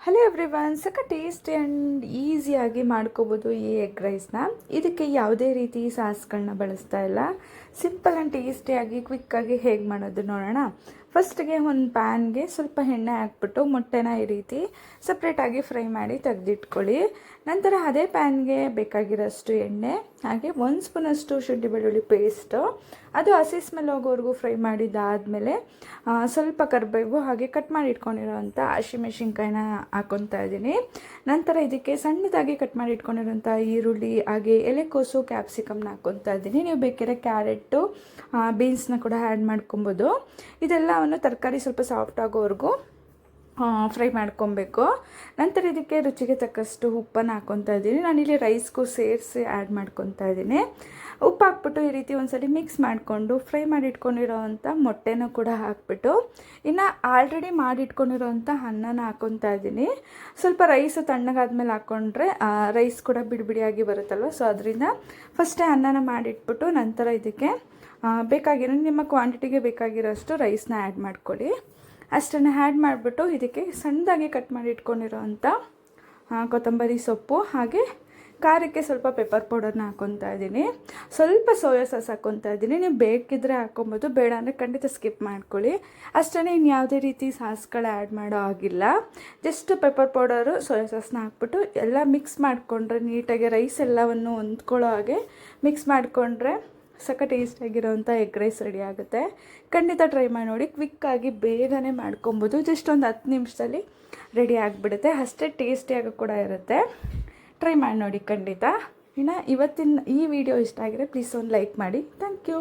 Hello everyone, ಸಕ್ಕ tasty and ಈಸಿಯಾಗಿ ಮಾಡ್ಕೋಬೋದು ಈ ಎಗ್ ರೈಸ್ನ. ಇದಕ್ಕೆ ಯಾವುದೇ ರೀತಿ ಸಾಸ್ಗಳನ್ನ ಬಳಸ್ತಾ ಇಲ್ಲ. ಸಿಂಪಲ್ ಆ್ಯಂಡ್ ಟೇಸ್ಟಿಯಾಗಿ ಕ್ವಿಕ್ಕಾಗಿ ಹೇಗೆ ಮಾಡೋದು ನೋಡೋಣ. ಫಸ್ಟ್ಗೆ ಒಂದು ಪ್ಯಾನ್ಗೆ ಸ್ವಲ್ಪ ಎಣ್ಣೆ ಹಾಕ್ಬಿಟ್ಟು ಮೊಟ್ಟೆನ ಈ ರೀತಿ ಸಪ್ರೇಟಾಗಿ ಫ್ರೈ ಮಾಡಿ ತೆಗೆದಿಟ್ಕೊಳ್ಳಿ. ನಂತರ ಅದೇ ಪ್ಯಾನ್ಗೆ ಬೇಕಾಗಿರೋಷ್ಟು ಎಣ್ಣೆ, ಹಾಗೆ 1 ಸ್ಪೂನಷ್ಟು ಶುಂಠಿ ಬೆಳ್ಳುಳ್ಳಿ ಪೇಸ್ಟು, ಅದು ಹಸಿ ಸ್ಮೆಲ್ ಹೋಗೋವರೆಗೂ ಫ್ರೈ ಮಾಡಿದ್ದಾದಮೇಲೆ ಸ್ವಲ್ಪ ಕರಿಬೇವು ಹಾಗೆ ಕಟ್ ಮಾಡಿ ಇಟ್ಕೊಂಡಿರೋವಂಥ ಹಸಿಮೆಣಸಿನ್ಕಾಯಿನ ಹಾಕ್ಕೊತಾ ಇದ್ದೀನಿ. ನಂತರ ಇದಕ್ಕೆ ಸಣ್ಣದಾಗಿ ಕಟ್ ಮಾಡಿ ಇಟ್ಕೊಂಡಿರೋಂಥ ಈರುಳ್ಳಿ ಹಾಗೆ ಎಲೆಕೋಸು ಕ್ಯಾಪ್ಸಿಕಮ್ನ ಹಾಕ್ಕೊತಾ ಇದ್ದೀನಿ. ನೀವು ಬೇಕಾದ್ರೆ ಕ್ಯಾರೆಟು ಬೀನ್ಸ್ನ ಕೂಡ ಆ್ಯಡ್ ಮಾಡ್ಕೊಬೋದು. ಇದೆಲ್ಲವನ್ನು ತರಕಾರಿ ಸ್ವಲ್ಪ ಸಾಫ್ಟ್ ಆಗೋವರೆಗೂ ಫ್ರೈ ಮಾಡ್ಕೊಬೇಕು. ನಂತರ ಇದಕ್ಕೆ ರುಚಿಗೆ ತಕ್ಕಷ್ಟು ಉಪ್ಪನ್ನು ಹಾಕ್ಕೊತಾ ಇದ್ದೀನಿ. ನಾನಿಲ್ಲಿ ರೈಸ್ಗೂ ಸೇರಿಸಿ ಆ್ಯಡ್ ಮಾಡ್ಕೊತಾ ಇದ್ದೀನಿ. ಉಪ್ಪು ಹಾಕ್ಬಿಟ್ಟು ಈ ರೀತಿ ಒಂದ್ಸಲ ಮಿಕ್ಸ್ ಮಾಡಿಕೊಂಡು ಫ್ರೈ ಮಾಡಿ ಇಟ್ಕೊಂಡಿರೋವಂಥ ಮೊಟ್ಟೆನೂ ಕೂಡ ಹಾಕ್ಬಿಟ್ಟು ಇನ್ನು ಆಲ್ರೆಡಿ ಮಾಡಿಟ್ಕೊಂಡಿರೋವಂಥ ಅನ್ನನ ಹಾಕ್ಕೊತಾ ಇದ್ದೀನಿ. ಸ್ವಲ್ಪ ರೈಸು ತಣ್ಣಗಾದ್ಮೇಲೆ ಹಾಕ್ಕೊಂಡ್ರೆ ರೈಸ್ ಕೂಡ ಬಿಡಿಬಿಡಿಯಾಗಿ ಬರುತ್ತಲ್ವ, ಸೊ ಅದರಿಂದ ಫಸ್ಟೇ ಅನ್ನನ ಮಾಡಿಟ್ಬಿಟ್ಟು ನಂತರ ಇದಕ್ಕೆ ಬೇಕಾಗಿರೋ ನಿಮ್ಮ ಕ್ವಾಂಟಿಟಿಗೆ ಬೇಕಾಗಿರೋಷ್ಟು ರೈಸ್ನ ಆ್ಯಡ್ ಮಾಡ್ಕೊಳ್ಳಿ. ಅಷ್ಟನ್ನು ಆ್ಯಡ್ ಮಾಡಿಬಿಟ್ಟು ಇದಕ್ಕೆ ಸಣ್ಣದಾಗಿ ಕಟ್ ಮಾಡಿ ಇಟ್ಕೊಂಡಿರೋವಂಥ ಕೊತ್ತಂಬರಿ ಸೊಪ್ಪು ಹಾಗೆ ಖಾರಕ್ಕೆ ಸ್ವಲ್ಪ ಪೆಪ್ಪರ್ ಪೌಡರ್ನ ಹಾಕ್ಕೊತಾ ಇದ್ದೀನಿ. ಸ್ವಲ್ಪ ಸೋಯಾ ಸಾಸ್ ಹಾಕ್ಕೊತಾ ಇದ್ದೀನಿ. ನೀವು ಬೇಕಿದ್ದರೆ ಹಾಕ್ಕೊಬೋದು, ಬೇಡ ಅಂದರೆ ಖಂಡಿತ ಸ್ಕಿಪ್ ಮಾಡ್ಕೊಳ್ಳಿ. ಅಷ್ಟೇ, ಇನ್ಯಾವುದೇ ರೀತಿ ಸಾಸ್ಗಳು ಆ್ಯಡ್ ಮಾಡೋ ಆಗಿಲ್ಲ. ಜಸ್ಟ್ ಪೆಪ್ಪರ್ ಪೌಡರು ಸೋಯಾ ಸಾಸ್ನ ಹಾಕ್ಬಿಟ್ಟು ಎಲ್ಲ ಮಿಕ್ಸ್ ಮಾಡಿಕೊಂಡ್ರೆ ನೀಟಾಗಿ ರೈಸ್ ಎಲ್ಲವನ್ನು ಹೊಂದ್ಕೊಳ್ಳೋ ಹಾಗೆ ಮಿಕ್ಸ್ ಮಾಡಿಕೊಂಡ್ರೆ ಸಕ್ಕ ಟೇಸ್ಟಿಯಾಗಿರೋವಂಥ ಎಗ್ ರೈಸ್ ರೆಡಿ ಆಗುತ್ತೆ. ಖಂಡಿತ ಟ್ರೈ ಮಾಡಿ ನೋಡಿ. ಕ್ವಿಕ್ಕಾಗಿ ಬೇಗನೆ ಮಾಡ್ಕೊಬೋದು. ಜಸ್ಟ್ ಒಂದು 10 ನಿಮಿಷದಲ್ಲಿ ರೆಡಿ ಆಗಿಬಿಡುತ್ತೆ. ಅಷ್ಟೇ ಟೇಸ್ಟಿಯಾಗಿ ಕೂಡ ಇರುತ್ತೆ. ಟ್ರೈ ಮಾಡಿ ನೋಡಿ ಖಂಡಿತ. ಇನ್ನು ಇವತ್ತಿನ ಈ ವಿಡಿಯೋ ಇಷ್ಟ ಆಗಿದ್ರೆ ಪ್ಲೀಸ್ ಒಂದು ಲೈಕ್ ಮಾಡಿ. Thank you.